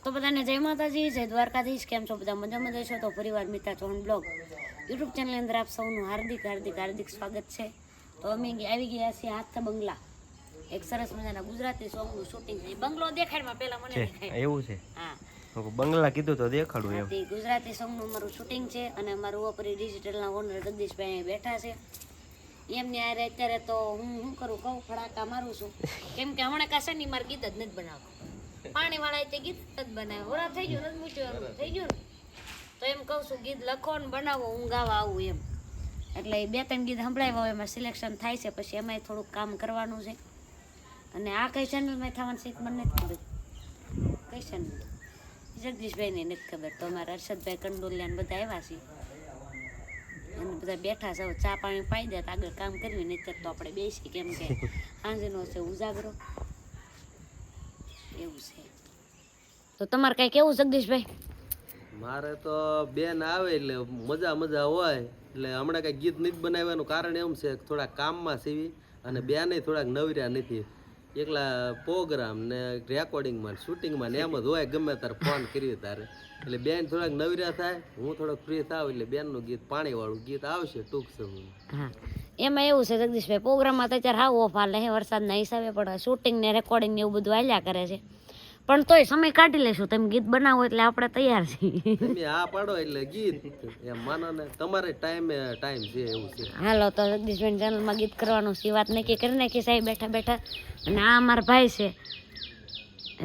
તો બધાને જય માતાજી, જય દ્વારકાધીશ. કેમ છો બધા? મજામાં છો? તો પરિવાર મિત્ર ચૌહાણ બ્લોગ યુટ્યુબ ચેનલની અંદર આપ સૌનું હાર્દિક સ્વાગત છે. તો અમે આવી ગયા છીએ હાથ બંગલા, એક સરસ મજાના ગુજરાતી સોંગનું શૂટિંગ છે. બંગલો દેખાડમાં પહેલા મને દેખાય એવું છે. હા, બંગલા કીધું તો દેખાડું એમ. ગુજરાતી સોંગનું મારું શૂટિંગ છે અને અમારું ઓપરી ડિજિટલના ઓનર જગદીશભાઈ બેઠા છે. એમની આરે અત્યારે તો હું શું કરું, કહું ફડાકા મારું છું, કેમ કે હમણાં કાશાની મારે ગીત જ નથી બનાવવા. પાણી વાળા તે ગીત જ બનાવે, વરા થઈ ગયું નથી મૂક્યું થઈ ગયું ને, તો એમ કહું છું ગીત લખો ને બનાવો, હું ગાવા આવું એમ. એટલે 2-3 ગીત સંભળાવ્યા હોય, એમાં સિલેક્શન થાય છે, પછી એમાંય થોડુંક કામ કરવાનું છે. અને આ કઈ ચેનલમાં થવાનું છે મને નથી ખબર, કઈ ચેનલ જગદીશભાઈને નથી ખબર. તો અમારા હર્ષદભાઈ કંડોલિયા બધા આવ્યા છે અને બધા બેઠા છે. ચા પાણી પાઈ દે તો આગળ કામ કરવી, નહીં તો આપણે બેસી, કેમ કે સાંજનો છે ઉજાગરો એવું છે. તો તમારે કઈ કેવું જગદીશભાઈ? મારે તો બેન આવે એટલે મજા હોય. એટલે હમણાં કઈ ગીત નથી બનાવવાનું કારણ એમ છે થોડા કામમાં સીવી અને બેને થોડાક નવર્યા નથી. એકલા પ્રોગ્રામ ને રેકોર્ડિંગમાં શૂટિંગમાં ને એમ જ હોય, ગમે તારે ફોન કર્યો તારે. એટલે બેન થોડાક નવર્યા થાય, હું થોડોક ફ્રી થાવ એટલે બેનનું ગીત પાણીવાળું ગીત આવશે ટૂંક સમયમાં. હા, એમાં એવું છે જગદીશભાઈ, પ્રોગ્રામમાં તો અત્યારે હાવ ઓફ હાલે છે વરસાદના હિસાબે, પણ શૂટિંગ ને રેકોર્ડિંગ ને એવું બધું હાલ્યા કરે છે. પણ તોય સમય કાઢી લેશું, તમે ગીત બનાવો એટલે આપણે તૈયાર છીએ. તમે આ પાડો એટલે ગીત એમ માનો ને, તમારે ટાઈમ છે એવું છે. હાલો તો જગદીશભાઈ ચેનલમાં ગીત કરવાનું છે, વાત નક્કી કરી નાખી સાહેબ બેઠા બેઠા. અને આ અમારા ભાઈ છે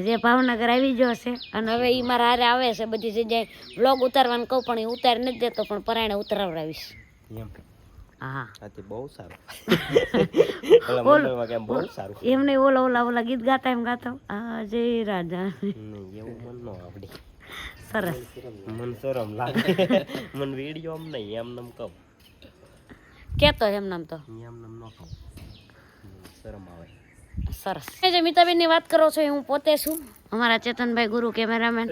જે ભાવનગર આવી ગયો છે અને હવે એ મારા હારે આવે છે બધી જગ્યાએ વ્લોગ ઉતારવાનું કહું, પણ એ ઉતારી નથી દેતો, પણ પરાયણે ઉતારાવીશ. હા, બહુ સારું. એમ નહીં, ઓલા ગીત ગાતા એમ ગાતા આ જય રાજા એવું મન નો આવડે. સરસ. મન શરમ લાગે, મન વિડીયો એમ નહીં, એમ નમ કહું કેતો એમ નામ તો એમ નમ ન કહું, શરમ આવે. સરસ. જે મિતાબેનની વાત કરો છો એ હું પોતે છું, અમારા ચેતનભાઈ ગુરુ કેમેરામેન,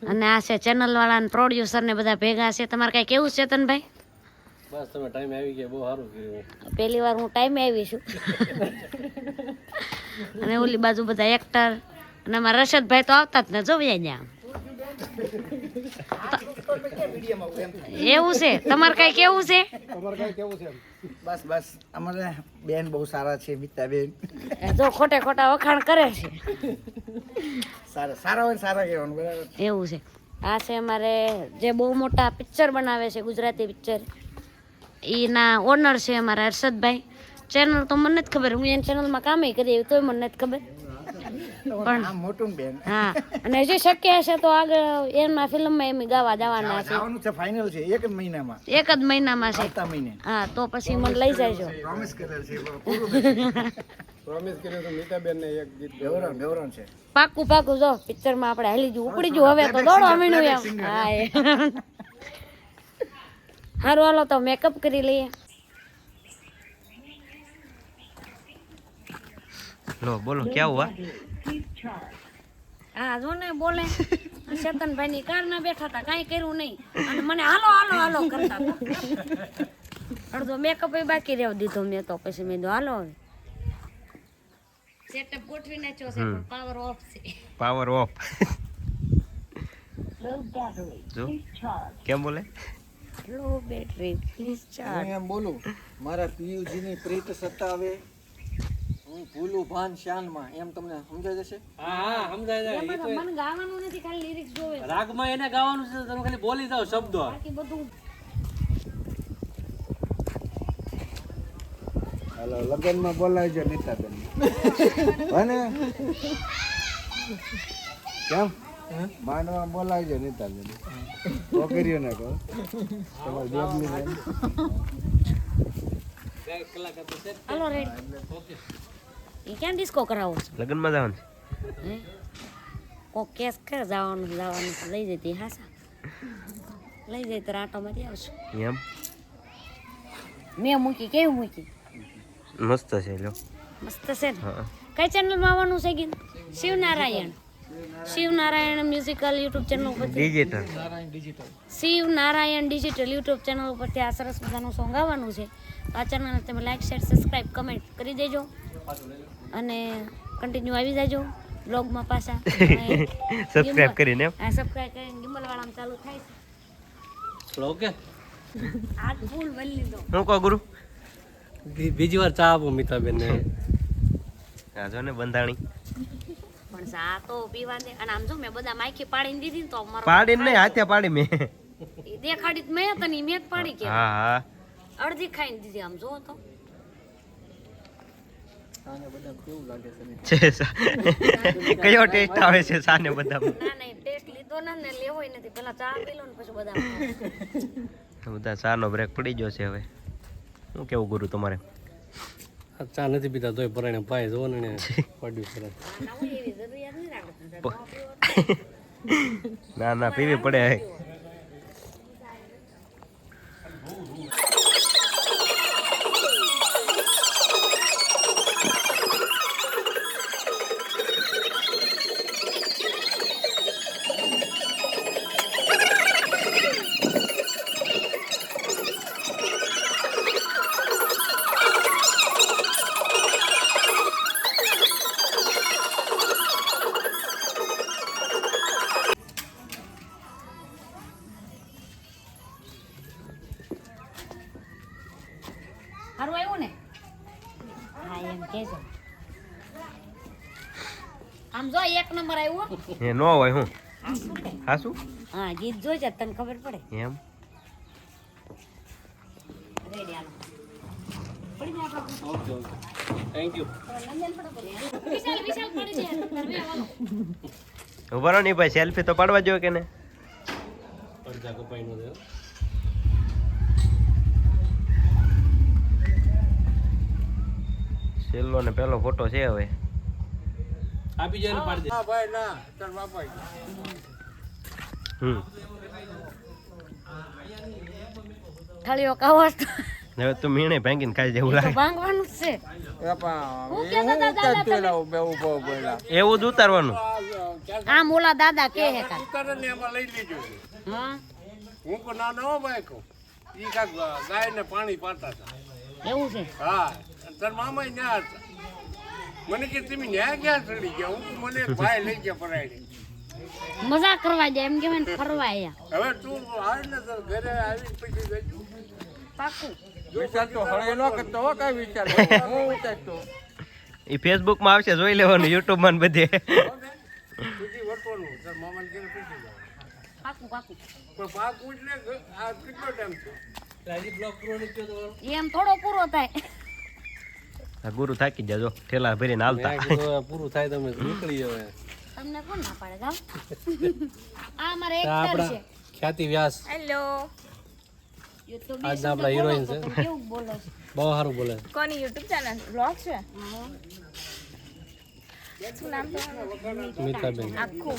અને આ છે ચેનલ વાળા ને પ્રોડ્યુસર ને બધા ભેગા છે. તમારે કઈ કેવું છે ચેતનભાઈ? બસ તમે ટાઈમ આવી ગયા, બહુ સારું કર્યું. પહેલી વાર હું ટાઈમે આવી છું. અને ઓલી બાજુ બધા એક્ટર અને અમારા રશદભાઈ તો આવતા જ ને, જોવ્યા ત્યાં. એવું છે. તમારે કઈ કેવું છે? બસ અમારે બેન બહુ સારા છે, મિતાબેન. જો ખોટા વખાણ કરે છે. સારા હોય સારા કહેવાનું, બરાબર. એવું છે. આ છે અમારે જે બહુ મોટા પિક્ચર બનાવે છે, ગુજરાતી પિક્ચર, એના ઓનર છે અમારા હર્ષદભાઈ. ચેનલ તો મને નથી ખબર, હું એની ચેનલમાં કામ કરી તોય મને નથી ખબર. પણ મોટું બેન. હા, અને હજી શક્ય હશે તો આગળ એમાં ફિલ્મમાં એમ ગાવા જવાના છે. આવવાનું છે, ફાઇનલ છે, એક જ મહિનામાં છે. આવતા મહિને. હા, તો પછી મને લઈ જાયજો. પ્રોમિસ કરેલ છે, પ્રોમિસ કર્યો તો મિતાબેન ને એક ગીત બેવરણ છે. પાકું જો પિક્ચરમાં આપણે હાલી જવું, ઉપડી જવું હવે તો દોડો અમીનું એમ. હા, સારું હાલો તો મેકઅપ કરી લઈએ. લો બોલો ક્યાં હુઆ? હા જો ને બોલે ચેતનભાઈ ની કાર ના બેઠા હતા, કાંઈ કર્યું નહીં, અને મને હાલો કરતા હતા. અડધો મેકઅપ બાકી રહેવા દીધો મેં, તો પછી મેં કીધું હાલો હવે સેટઅપ ગોઠવી નાખ્યો છે, પણ પાવર ઓફ છે. Power of. જો કેમ બોલે? લો બેટરી પ્લીઝ ચાર્જ. હું એમ બોલું, મારા પિયુજી ની પ્રીત સતાવે, હું ભૂલું ભાન શાનમાં, એમ તમને સમજાય જશે? હા સમજાય જાય. મને ગાવાનું નથી, ખાલી લિરિક્સ જોવે. રાગમાં એને ગાવાનું છે, તમે ખાલી બોલી જાવ શબ્દો. બાકી બધું હાલો લગ્નમાં બોલાવજો નીતાબેન. અને કેમ માનવા બોલાવજો નીતાબેન. છોકરીઓ ને કહો તમારી બેન. હાલો રેડી. એ ક્યાં ડિસ્કો કરાવો છો? લગ્નમાં જવાનું હે કો કેસ કર જવાનું લઈ જતી હાસા લઈ જઈ તો આટો મારી આવશું. એમ મેં મૂકી કેવી મૂકી? મસ્ત છે લો, મસ્ત છે ને. કઈ ચેનલમાં આવવાનું છે ગીત? શિવનારાયણ મ્યુઝિકલ યુટ્યુબ ચેનલ ઉપર digital Shivnarayan digital YouTube channel ઉપરથી આ સરસ મજાનું સોંગ આવવાનું છે. આ ચેનલને તમે લાઈક શેર સબસ્ક્રાઈબ કમેન્ટ કરી દેજો અને કન્ટિન્યુ આવી જાજો. બ્લોગમાં પાછા સબસ્ક્રાઇબ કરીને એમ? હા સબસ્ક્રાઇબ કરીને ગિમ્બલ વાળામાં ચાલુ થાય છે ઓકે આજ ફૂલ વળી લીધો હું કહું ગુરુ? બીજી વાર ચા આપો મિતાબેન ને. આ જો ને બંધાણી પણ ચા તો પીવા દે અને આમ જો મેં બધા માઈકી પાડીને દીધી ને તો અમારો પાડીને નહીં, હાથે પાડી મેં. ઈ દેખાડી તો મેં તને મેં જ પાડી કે હા હા અડધી ખાઈને દીધી આમ જો તો આને બધા કેવું લાગે છે છે સા. કયો ટેસ્ટ આવે છે સાને બધા? ના નહીં ટેસ્ટ લીધો ને લેવોય નથી પેલા ચા પી લો ને પછી બધા બધા ચાનો બ્રેક પડી ગયો છે હવે. શું કેવું ગુરુ તમારે? આ ચા નથી પીતા તોય પરાણે પાય જો ને પડ્યું સરસ. ના હોય એવી જરૂરિયાત નહીં રાખતી ના ના પીવી પડે. સારું આવ્યું ને હા એમ કેજો આમ જો એક નંબર આવ્યો એ નો હોય હું આ શું કે? હા શું હા ગીત જોઈ જા તને ખબર પડે એમ? રેડી હાલો પડી જાય આપણો ઓકે ઓકે થેન્ક યુ. વિશાલ વિશાલ પડી જાય તમે હાલો ઉભા રહો ને ભાઈ, સેલ્ફી તો પાડવા જોઈએ કે ને? અડધા કપાઈનો દે. છેલ્લો ને પહેલો ફોટો છે હવે. આપી જાય ને પાડી દે. હા ભાઈ ના તાર બાપા હમ થાળીઓ કાવસ હવે તું મીણે ભાંગીને ખાઈ જેવું તો લાગે. ભાંગવાનું જ છે હું કહેતો હતા દાદા તમે એવું જ ઉતારવાનું. આમ ઓલા દાદા કે હે કા એમાં લઈ લીધો હા હું કો ના નો ભાઈ કો ઈ કાક ગાય ને પાણી પાતા હતા એવું છે હા તાર મામા ન્યા હતા મને કે તમે ન્યા ક્યાં ચડી ગયા હું કીધું, મને એક ભાઈ લઈ ગયા પરાયડી મજાક કરવા જાય એમ કેવાય ને ફરવા આયા હવે તું આવ ને તો ઘરે આવીને પછી જજો પાકું વિચાર તો હળે ન કરતો હો કઈ વિચાર હું વિચારતો એ ફેસબુક માં આવશે, જોઈ લેવાનું. યુટ્યુબ માં ને બધે. બીજી વર્તવાનું તાર મામાને ઘરે પૂછી જાવ પાકું પાકું પણ પાક પૂછને આ કેટલો ટાઈમ છે હજી બ્લોક પૂરો નથી થયો તમારો? એમ થોડો પૂરો થાય આ ગુરુ થાકી જાજો, ઠેલા ભરીને હાલતા. મેં કીધું હવે પૂરું થાય તમે નીકળી હવે. તમને કોણ ના પાડે ગામ આ મારે આ એક્ટર આપણા છે ખ્યાતિ વ્યાસ હેલો આજના આપણા heroine છે. કેવું બોલો છો બહુ સારું બોલે. કોની યુટ્યુબ ચેનલ બ્લોગ છે શું નામ તમારું? મિતાબેન આખું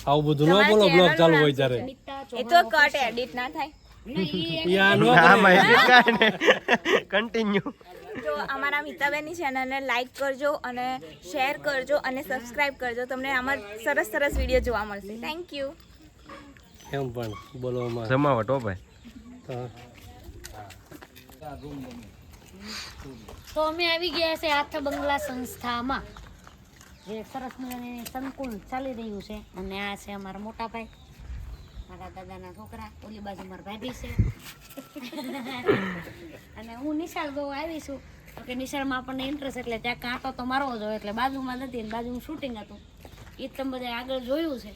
આવું બધું ન બોલો બ્લોગ ચાલુ હોય ત્યારે. એ તો કટ એડિટ ના થાય કન્ટિન્યુ. તો અમારા મિતાબેનની ચેનલને લાઈક કરજો અને શેર કરજો અને સબસ્ક્રાઇબ કરજો. તમને આમાં સરસ સરસ વિડીયો જોવા મળશે. Thank you. એમ પણ બોલવામાં જમાવટ હો ભાઈ. તો તો અમે આવી ગયા છે હાથ બંગલા સંસ્થામાં, જે સરસ મજાની સંકુલ ચાલી રહ્યું છે. અને આ છે અમારા મોટા ભાઈ, મારા દાદાના છોકરા. ઓલી બાજુ મારા ભાભી છે અને હું નિશાળ બહુ આવી છું. તો કે નિશાળમાં આપણને ઇન્ટરેસ્ટ એટલે ત્યાં કાંટો તો મારવો જોઈએ, એટલે બાજુમાં નથી ને બાજુમાં શૂટિંગ હતું. એ તમે બધા આગળ જોયું છે.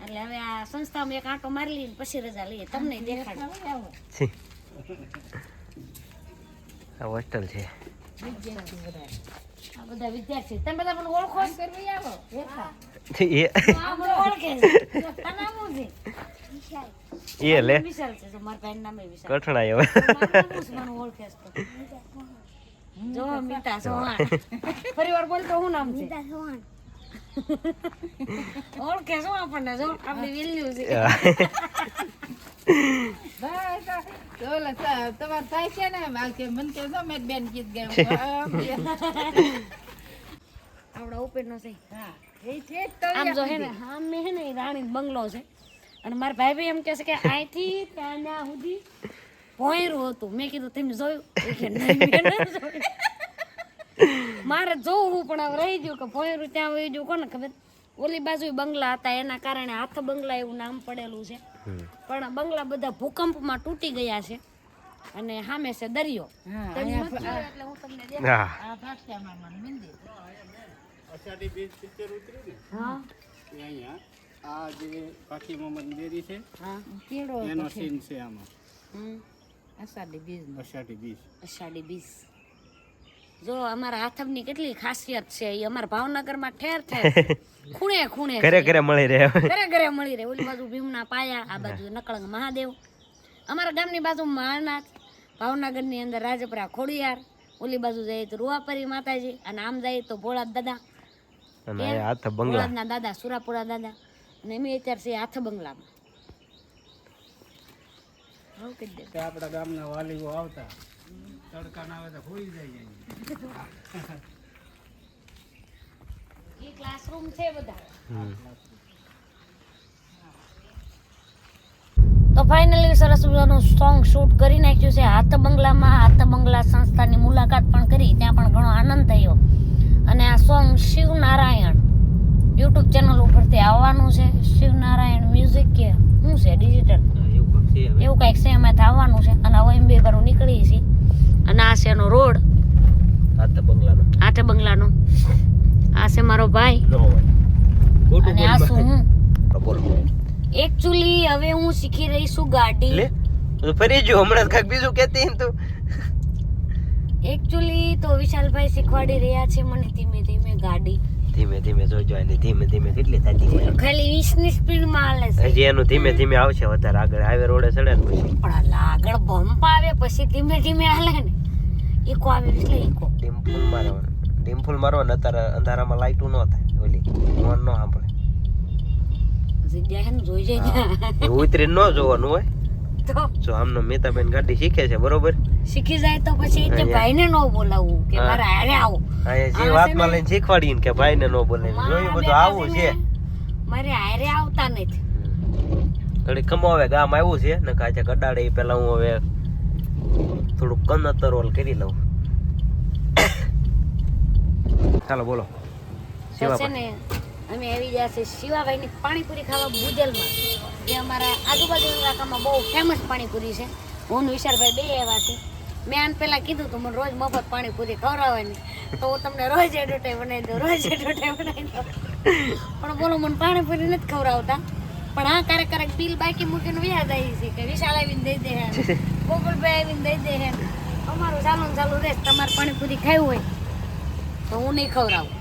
એટલે હવે આ સંસ્થામાં એક આંટો મારી લઈએ પછી રજા લઈએ, તમને દેખાડો. આ હોસ્ટેલ છે. આ બધા વિદ્યાર્થી તમે બધા મને ઓળખો છો? રેખા. એ આ મને ઓળખે છે. તારું નામ શું છે? એ લે વિશાલ છે. જો મારા ભાઈનું નામ વિશાલ. કઠણાઈ હવે. મારું નામ શું છે? મને ઓળખે છે તો. જો મીઠા ચૌહાણ. ફરીવાર બોલ તો શું નામ છે? ઓળખે શું આપણને? જો આપણી વેલ્યુ છે. આપણા ઉપરનો છે. આમ જો હે ને આમ હે ને રાણી બંગલો છે. અને મારા ભાઈ એમ કહે છે કે અહીંથી ત્યાં સુધી ભોંયરું હતું. મેં કીધું તમે જોયું? એ કે નહીં, મેં ન જોયું. મારે જોવું પણ હવે રહી ગયું કે ભોયરું ત્યાં વહી ગયું કોને ખબર. ઓલી બાજુ બંગલા હતા એના કારણે હાથ બંગલા એવું નામ પડેલું છે, પણ બંગલા બધા ભૂકંપમાં તૂટી ગયા છે અને સામે છે દરિયો. તમે નથી જોયો એટલે હું તમને દેખાડું. હા હા આ જે પાખી મોહમ્મદ ડેરી છે હા એનો સીન છે આમાં. અષાઢી બીજ. અષાઢી બીજ. જો અમારા હાથમની કેટલી ખાસિયત છે, એ અમારા ભાવનગરમાં ઠેર ઠેર ખૂણે ખૂણે ઘરે છે. ઘરે મળી રહે. ઘરે ઘરે મળી રહે. ઓલી બાજુ ભીમના પાયા, આ બાજુ નકળંગ મહાદેવ. અમારા ગામની બાજુ માળનાથ, ભાવનગરની અંદર રાજપરા ખોડિયાર, ઓલી બાજુ જઈએ તો રૂવાપરી માતાજી, અને આમ જઈએ તો ભોળાદ દાદા, અને આ હાથ બંગલા. ભોળાદના દાદા સુરાપુરા દાદા, અને અમે અત્યારે છીએ હાથ બંગલામાં. હું કહી દે આપણા ગામના વાલીઓ આવતા તડકા ના આવે તો હોઈ જાય. એ ક્લાસરૂમ છે બધા. તો ફાઇનલી સરસ મજાનું સોંગ શૂટ કરી નાખ્યું છે હાથ બંગલામાં. હાથ બંગલા સંસ્થાની મુલાકાત પણ કરી, ત્યાં પણ ઘણો આનંદ થયો. અને આ સોંગ શિવનારાયણ યુટ્યુબ ચેનલ ઉપરથી આવવાનું છે. શિવનારાયણ મ્યુઝિક કે શું છે, ડિજિટલ એવું કંઈક છે, એમાંથી આવવાનું છે. અને હવે એમ બે ઘરું નીકળીએ છીએ. અને આ છે એનો રોડ હાથ બંગલાનો. હાથે બંગલાનો. આ છે મારો ભાઈ અને આ શું હું. બોલો એકચ્યુઅલી હવે હું શીખી રહી છું ગાડી. લે તું ફરી જો હમણાં કાંઈક બીજું કહેતી ને તું. એકચ્યુઅલી તો વિશાલભાઈ શીખવાડી રહ્યા છે મને ધીમે ધીમે ગાડી. ધીમે ધીમે જોજો, એની ધીમે ધીમે કેટલી થતી હોય. ખાલી 20 ની સ્પીડમાં હાલે છે. હજી એનું ધીમે ધીમે આવશે વધારે આગળ. હાઈવે રોડે ચડે ને પછી પણ આગળ બમ્પ આવે પછી ધીમે ધીમે હાલે ને. ઈકો આવે એટલે ઈકો. ડીમફૂલ મારવાનું. ડીમફૂલ મારવા ને અત્યારે અંધારામાં લાઈટું ન થાય, ઓલી ફોન ન સાંભળે. જગ્યા છે ને જોઈ જાય. એ ઉતરી ન જોવાનું હોય. તો જો આમનો મિતાબેન ગાડી શીખે છે બરોબર. શીખી જાય તો પછી તે ભાઈને ન બોલાવવું કે મારે હારે આવો. અહીંયા જે વાતમાં લઈને શીખવાડીએ ને કે ભાઈને ન બોલે, જોયું બધું આવું છે. મારે હારે આવતા નથી. ઘડી કમાવે ગામ આવ્યું છે ને કાચે કડાડે. પેલા હું હવે થોડુંક કનતરોલ કરી લઉં. ચાલો બોલો. તો છે ને અમે આવી ગયા છે શિવાભાઈની પાણીપુરી ખાવા બુજલમાં, જે અમારા આજુબાજુ ઇલાકામાં બહુ ફેમસ પાણીપુરી છે. હું ને વિશાલભાઈ બે આવ્યા છે. મેં આને પહેલાં કીધું તું મને રોજ મફત પાણીપુરી ખવડાવવાની, તો હું તમને રોજ એડવર્ટાઈઝ બનાવી દઉં, રોજ એડવર્ટાઈઝ બનાવી દઉં. પણ બોલો મને પાણીપુરી નથી ખવડાવતા. પણ હા ક્યારેક બિલ બાકી મૂકીને વ્યાજ આવી છે કે વિશાલ આવીને દઈ દે હે, ગોકુલભાઈ આવીને દઈ દે હે. અમારું ચાલુ ને ચાલુ રહેશે. તમારે પાણીપુરી ખાવી હોય તો હું નહીં ખવડાવું.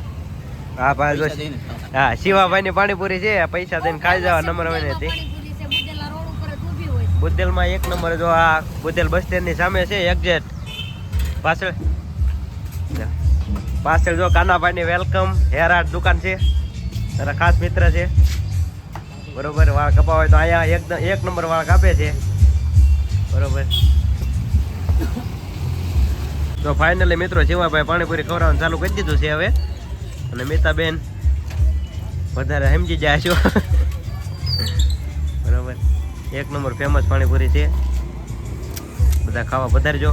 હા ભાઈ હા શિવાભાઈ ની પાણીપુરી છે, પૈસા દઈને ખાઈ જવા. નંબર હોય ને પાણીપુરી છે બુજેલા રોડ ઉપર જ ઊભી હોય. બુદ્દેલમાં 1 નંબર. જો આ બુદ્દેલ બસ સ્ટેન્ડ ની સામે છે એક્ઝેક્ટ પાછળ જો કાનાભાઈ ની વેલકમ હેર આર્ટ દુકાન છે, તારા ખાસ મિત્ર છે બરોબર. વાળ કપાવા હોય તો અહીંયા 1 નંબર વાળ કાપે છે બરોબર. તો ફાઇનલી મિત્રો શિવાભાઈ પાણીપુરી ખવડાવવાનું ચાલુ કરી દીધું છે હવે. અને મિતાબેન વધારે સમજી જાય છો બરોબર. 1 નંબર ફેમસ પાણીપુરી છે, બધા ખાવા પધારજો.